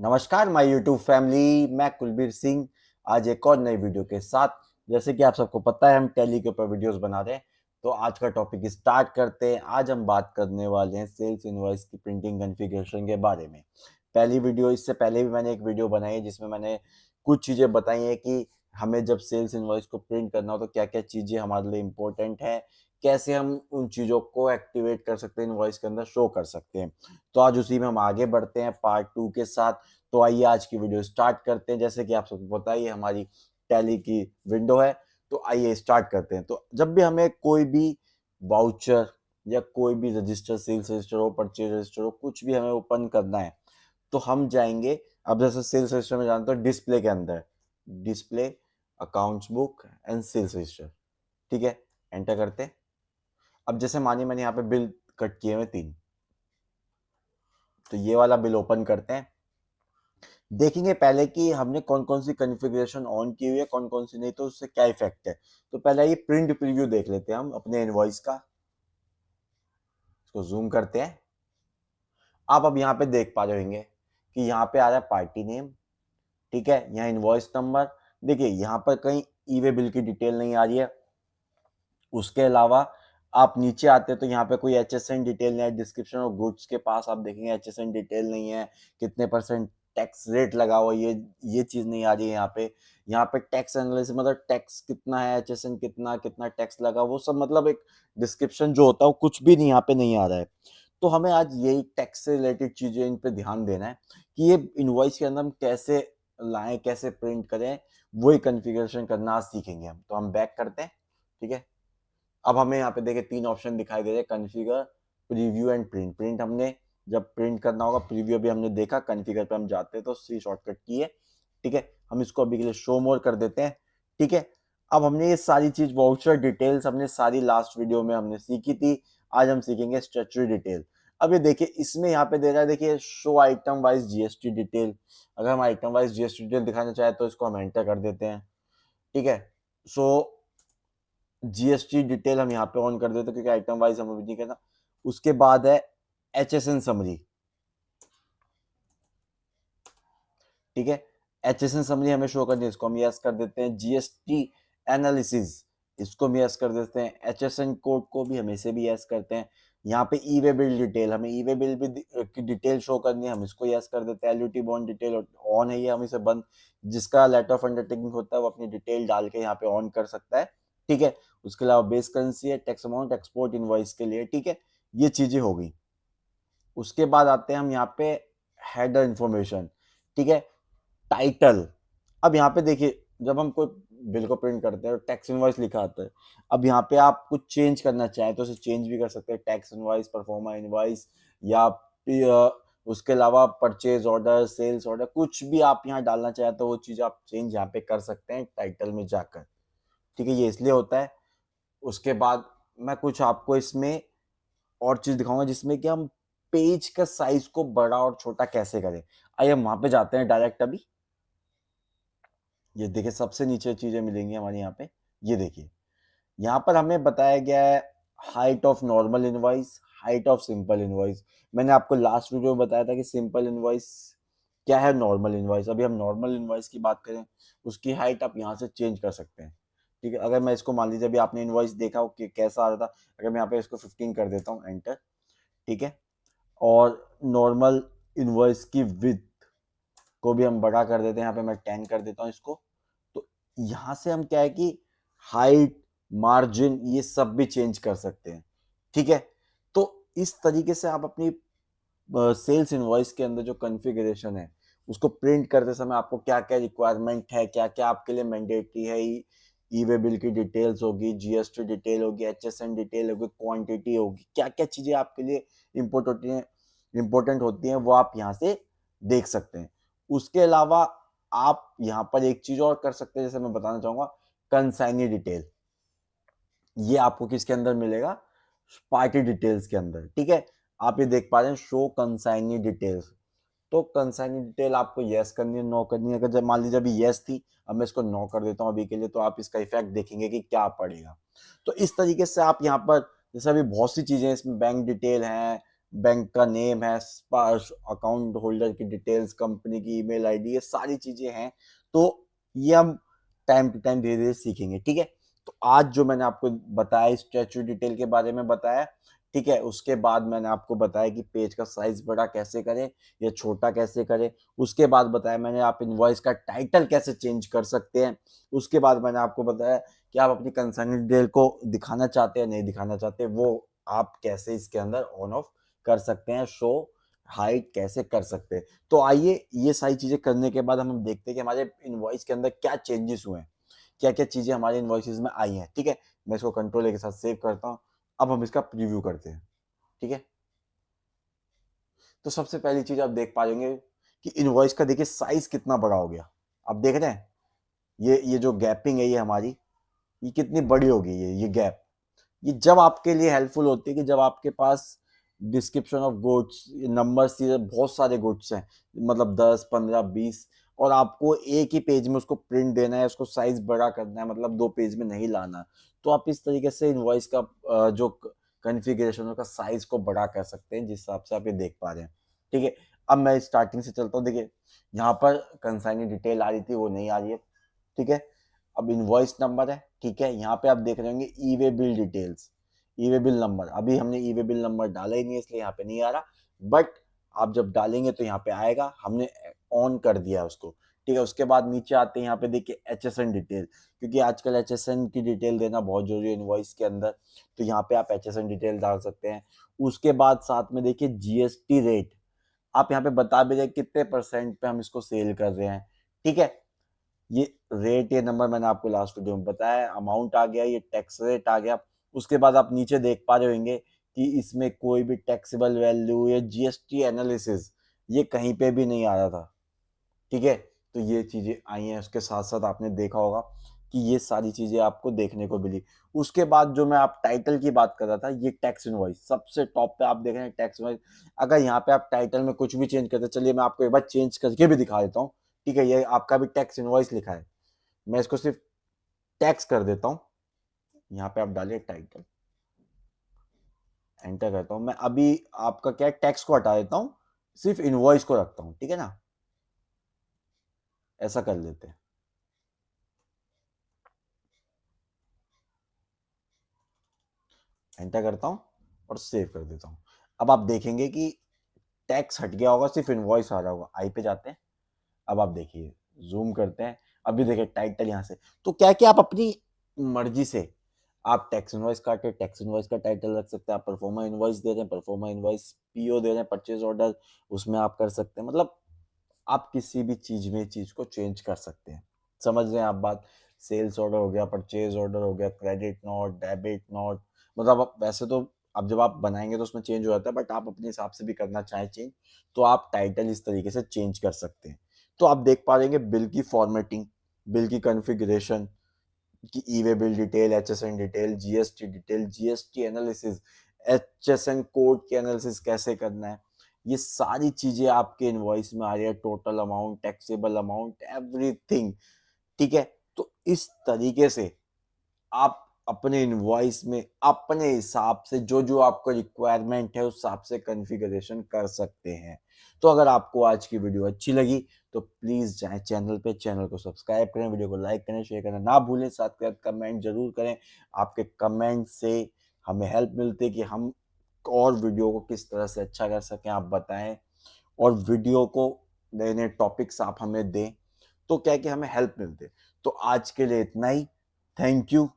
नमस्कार my YouTube family, मैं कुलबीर सिंह आज एक और नई वीडियो के साथ। जैसे कि आप सबको पता है हम टैली के ऊपर वीडियोस बना रहे हैं, तो आज का टॉपिक स्टार्ट करते हैं। आज हम बात करने वाले हैं सेल्स इनवॉइस की प्रिंटिंग कॉन्फ़िगरेशन के बारे में। पहली वीडियो, इससे पहले भी मैंने एक वीडियो बनाई है जिसमें मैंने कुछ चीज़ें बताई हैं कि हमें जब सेल्स इनवॉइस को प्रिंट करना हो तो क्या-क्या चीज़ें हमारे लिए इम्पोर्टेंट है, कैसे हम उन चीज़ों को एक्टिवेट कर सकते हैं, इनवॉइस के अंदर शो कर सकते हैं। तो आज उसी में हम आगे बढ़ते हैं पार्ट 2 के साथ। तो आइए आज की वीडियो स्टार्ट करते हैं। जैसे कि आप सबको पता ही है हमारी टैली की विंडो है, तो आइए स्टार्ट करते हैं। तो जब भी हमें कोई भी वाउचर या कोई भी रजिस्टर, सेल्स रजिस्टर हो, परचेज रजिस्टर हो, कुछ भी हमें ओपन करना है तो हम जाएंगे। अब जैसे सेल्स रजिस्टर में जानते हो डिस्प्ले के अंदर, display, accounts book and sales register, ठीक है, एंटर करते हैं। अब जैसे मानिए मैंने यहाँ पे बिल कट किए हुए 3, तो ये वाला बिल ओपन करते हैं। देखेंगे पहले कि हमने कौन कौन सी कॉन्फ़िगरेशन ऑन की हुई है, कौन कौन सी नहीं, तो उससे क्या इफेक्ट है। तो पहले ये प्रिंट प्रीव्यू देख लेते हैं हम अपने इनवॉइस का। इसको जूम करते हैं। आप अब यहाँ पे देख पा रहे होंगे कि यहाँ पे आ रहा है पार्टी नेम, ठीक है, यहाँ इनवॉइस नंबर। देखिए यहाँ पर कहीं ई वे बिल की डिटेल नहीं आ रही है। उसके अलावा आप नीचे आते हैं तो यहाँ पे कोई एचएसएन डिटेल नहीं है। डिस्क्रिप्शन और गुड्स के पास आप देखेंगे एचएसएन डिटेल नहीं है, कितने परसेंट टैक्स रेट लगा हुआ, ये चीज नहीं आ रही है यहाँ पे। यहाँ पे टैक्स एनालिसिस मतलब टैक्स कितना है, एचएसएन कितना कितना टैक्स लगा, वो सब मतलब एक डिस्क्रिप्शन जो होता है वो कुछ भी नहीं यहाँ पे नहीं आ रहा है। तो हमें आज यही टैक्स से रिलेटेड चीजें इन पे ध्यान देना है कि ये इनवॉइस के अंदर हम कैसे लाएं, कैसे प्रिंट करें, वही कॉन्फ़िगरेशन करना आज सीखेंगे हम। तो हम बैक करते हैं, ठीक है। अब हमें यहाँ पे देखिए 3 ऑप्शन दिखाई दे रहे हैं, configure, preview and print. Print हमने जब प्रिंट करना होगा, प्रीव्यू भी हमने देखा, कॉन्फ़िगर पे हम जाते हैं तो सी शॉर्टकट की है, ठीक है। हम इसको अभी के लिए शो मोर कर देते हैं, ठीक है। अब हमने ये सारी चीज वाउचर डिटेल्स हमने सारी लास्ट वीडियो में हमने सीखी थी। आज हम सीखेंगे स्टैट्यूटरी डिटेल। अब ये देखिए इसमें यहाँ पे दे रहा है, देखिए show item wise GST detail. अगर हम आइटम वाइज जीएसटी डिटेल दिखाना चाहे तो इसको हम एंटर कर देते हैं, ठीक है। सो जीएसटी डिटेल हम यहाँ पे ऑन कर देते हैं क्योंकि आइटम वाइज हम अभी नहीं करना। उसके बाद है एचएसएन समरी, ठीक है। एचएसएन समरी हमें शो करनी है, इसको हम यस कर देते हैं। जीएसटी एनालिसिस, इसको हम यस कर देते हैं। एचएसएन कोड को भी हम इसे भी यस करते हैं। यहाँ पे ई वे बिल डिटेल, हमें ई वे बिल भी की डिटेल शो करनी है, हम इसको यस कर देते हैं। एलयूटी बॉन्ड डिटेल ऑन है, ये हम इसे बंद, जिसका लेटर ऑफ अंडरटेकिंग होता है वो अपनी डिटेल डाल के यहाँ पे ऑन कर सकता है, ठीक है। उसके अलावा बेस करेंसी है, टैक्स अमाउंट, एक्सपोर्ट इनवॉइस के लिए, ठीक है। ये चीजें हो गई। उसके बाद आते हैं हम यहाँ पे हेडर इंफॉर्मेशन, ठीक है, टाइटल। अब यहाँ पे देखिए जब हम कोई बिल को प्रिंट करते हैं टैक्स इनवॉइस लिखा आता है। अब यहाँ पे आप कुछ चेंज करना चाहें तो उसे चेंज भी कर सकते हैं, टैक्स इनवॉइस, परफॉर्मा इनवॉइस, या उसके अलावा परचेज ऑर्डर, सेल्स ऑर्डर, कुछ भी आप यहाँ डालना चाहें तो वो चीज़ आप चेंज यहाँ पे कर सकते हैं टाइटल में जाकर, ठीक है। ये इसलिए होता है। उसके बाद मैं कुछ आपको इसमें और चीज़ दिखाऊंगा जिसमें कि हम पेज का साइज को बड़ा और छोटा कैसे करें। आइए हम वहां पे जाते हैं डायरेक्ट अभी। ये देखिए सबसे नीचे चीजें मिलेंगी हमारे यहाँ पे। ये देखिए यहाँ पर हमें बताया गया है height of normal invoice, height of simple invoice. मैंने आपको लास्ट वीडियो में बताया था कि सिंपल इनवॉइस क्या है, नॉर्मल इनवॉइस। अभी हम नॉर्मल इनवॉइस की बात करें, उसकी हाइट आप यहाँ से चेंज कर सकते हैं, ठीक है। अगर मैं इसको मान लीजिए अभी आपने इनवॉइस देखा हो कि कैसा आ रहा था, अगर मैं यहाँ पे इसको 15 कर देता हूँ, एंटर, ठीक है। और नॉर्मल इनवॉइस की विड्थ को भी हम बड़ा कर देते हैं, यहाँ पे मैं 10 कर देता हूँ इसको। तो यहाँ से हम क्या है कि हाइट, मार्जिन, ये सब भी चेंज कर सकते हैं, ठीक है। तो इस तरीके से आप अपनी सेल्स इनवॉइस के अंदर जो कॉन्फ़िगरेशन है उसको प्रिंट करते समय आपको क्या क्या रिक्वायरमेंट है, क्या क्या आपके लिए मैंडेटरी है, ई वे बिल की डिटेल्स होगी, जीएसटी डिटेल होगी, एचएसएन डिटेल होगी, क्वांटिटी होगी, क्या क्या चीजें आपके लिए इम्पोर्टेंट होती हैं वो आप यहाँ से देख सकते हैं। उसके अलावा आप यहाँ पर एक चीज और कर सकते हैं, जैसे मैं बताना चाहूंगा कंसाइनी डिटेल। ये आपको किसके अंदर मिलेगा, पार्टी डिटेल्स के अंदर, ठीक है। आप ये देख पा रहे हैं शो कंसाइनी डिटेल्स। तो कंसाइनी डिटेल आपको यस करनी है, नो करनी है। अगर जब मान लीजिए अभी यस थी, अब मैं इसको नो कर देता हूँ अभी के लिए, तो आप इसका इफेक्ट देखेंगे कि क्या पड़ेगा। तो इस तरीके से आप यहाँ पर, जैसे अभी बहुत सी चीजें इसमें बैंक डिटेल है, बैंक का नेम है, स्पर्श, अकाउंट होल्डर की डिटेल्स, कंपनी की ईमेल आईडी, ये सारी चीजें हैं। तो ये हम टाइम टू टाइम धीरे धीरे सीखेंगे, ठीक है। तो आज जो मैंने आपको बताया स्टैच्यू डिटेल के बारे में बताया, ठीक है, उसके बाद मैंने आपको बताया कि पेज का साइज बड़ा कैसे करें या छोटा कैसे करें। उसके बाद बताया मैंने आप इनवॉइस का टाइटल कैसे चेंज कर सकते हैं। उसके बाद मैंने आपको बताया कि आप अपनी कंसर्न डिटेल को दिखाना चाहते हैं नहीं दिखाना चाहते, वो आप कैसे इसके अंदर ऑन ऑफ कर सकते हैं, शो हाइड कैसे कर सकते हैं। तो आइए ये सारी चीजें करने के बाद हम देखते हैं कि हमारे इनवॉइस के अंदर क्या चेंजेस हुए हैं, क्या क्या चीजें हमारे इनवॉइसेस में आई हैं, ठीक है। मैं इसको कंट्रोल ए के साथ सेव करता हूँ। अब हम इसका प्रीव्यू करते हैं, ठीक है। तो सबसे पहली चीज आप देख पाएंगे कि इनवॉइस का देखिए साइज कितना बड़ा हो गया। आप देख रहे हैं ये जो गैपिंग है ये हमारी, ये कितनी बड़ी हो गई है ये गैप। ये जब आपके लिए हेल्पफुल होती है कि जब आपके पास डिस्क्रिप्शन ऑफ गुड्स नंबर्स, बहुत सारे गुड्स हैं, मतलब 10 15 20, और आपको एक ही पेज में उसको प्रिंट देना है, उसको साइज बड़ा करना है, मतलब 2 पेज में नहीं लाना। तो आप इस तरीके से इनवॉइस का जो कॉन्फ़िगरेशन का साइज को बड़ा कर सकते हैं, जिस हिसाब से आप ये देख पा रहे हैं, ठीक है। अब मैं स्टार्टिंग से चलता हूँ। देखिए यहाँ पर कंसाइनी डिटेल आ रही थी, वो नहीं आ रही है, ठीक है। अब इनवॉइस नंबर है, ठीक है। यहाँ पे आप देख रहे होंगे ई वे बिल डिटेल्स, ई वे बिल नंबर। अभी हमने ई वे बिल नंबर डाला ही नहीं है, इसलिए यहाँ पे नहीं आ रहा, बट आप जब डालेंगे तो यहाँ पे आएगा। हमने ऑन कर दिया उसको, ठीक है। उसके बाद नीचे आते हैं, यहाँ पे देखिए एच एस एन डिटेल, क्योंकि आजकल एच एस एन की डिटेल देना बहुत जरूरी है इनवॉइस के अंदर, तो यहाँ पे आप एच एस एन डिटेल डाल सकते हैं। उसके बाद साथ में देखिए जीएसटी रेट, आप यहाँ पे बता भी रहे कितने परसेंट पे हम इसको सेल कर रहे हैं, ठीक है। ये रेट, ये नंबर मैंने आपको लास्ट वीडियो में बताया, अमाउंट आ गया, ये टैक्स रेट आ गया। उसके बाद आप नीचे देख पा रहे होंगे कि इसमें कोई भी टैक्सेबल वैल्यू या जीएसटी एनालिसिस ये कहीं पे भी नहीं आ रहा था, ठीक है। तो ये चीजें आई हैं। उसके साथ साथ आपने देखा होगा कि ये सारी चीजें आपको देखने को मिली। उसके बाद जो मैं आप टाइटल की बात कर रहा था, ये टैक्स इनवॉइस सबसे टॉप पे आप देख रहे हैं, टैक्स इनवॉइस। अगर यहाँ पे आप टाइटल में कुछ भी चेंज करते, चलिए मैं आपको एक बार चेंज करके भी दिखा देता हूँ, ठीक है। ये आपका भी टैक्स इनवॉइस लिखा है, मैं इसको सिर्फ टैक्स कर देता हूँ। यहाँ पे आप डालिए टाइटल, एंटर करता हूँ। मैं अभी आपका क्या है, टैक्स को हटा देता हूँ, सिर्फ इनवॉइस को रखता हूँ, ठीक है ना। ऐसा कर लेते हैं, एंटर करता हूँ और सेव कर देता हूँ। अब आप देखेंगे कि टैक्स हट गया होगा, सिर्फ इनवॉइस आ रहा होगा। आई पे जाते हैं, अब आप देखिए, जूम करते हैं, अभी देखिए टाइटल यहाँ से। तो क्या कि आप अपनी मर्जी से आप टैक्स इनवॉइस काटे, टैक्स इनवॉइस का टाइटल रख सकते हैं। आप परफॉर्मा इनवॉइस दे रहे हैं, परफॉर्मा इनवॉइस पीओ दे रहे हैं, परचेज ऑर्डर, उसमें आप कर सकते हैं। मतलब आप किसी भी चीज में चीज को चेंज कर सकते हैं। समझ रहे हैं आप बात। सेल्स ऑर्डर हो गया, परचेज ऑर्डर हो गया, क्रेडिट नोट, डेबिट नोट, मतलब आप वैसे तो अब जब आप बनाएंगे तो उसमें चेंज हो जाता है, बट आप अपने हिसाब से भी करना चाहें चेंज, तो आप टाइटल इस तरीके से चेंज कर सकते हैं। तो आप देख पा रहे बिल की फॉर्मेटिंग, बिल की कॉन्फ़िगरेशन, कि e way bill detail, H S N detail, detail, GST analysis, H S N code के एनालिसिस कैसे करना है, ये सारी चीजें आपके इनवॉइस में आ रही है। Total amount, taxable amount, everything, ठीक है। तो इस तरीके से आप अपने इनवॉइस में अपने हिसाब से जो जो आपको रिक्वायरमेंट है उस हिसाब से कॉन्फ़िगरेशन कर सकते हैं। तो अगर आपको आज की वीडियो अच्छी लगी तो प्लीज़ जाएं चैनल पे, चैनल को सब्सक्राइब करें, वीडियो को लाइक करें, शेयर करना ना भूलें, साथ के साथ कमेंट जरूर करें। आपके कमेंट से हमें हेल्प मिलती है कि हम और वीडियो को किस तरह से अच्छा कर सकें, आप बताएं। और वीडियो को नए नए टॉपिक्स आप हमें दें, तो क्या है कि हमें हेल्प मिलती है। तो आज के लिए इतना ही। Thank you.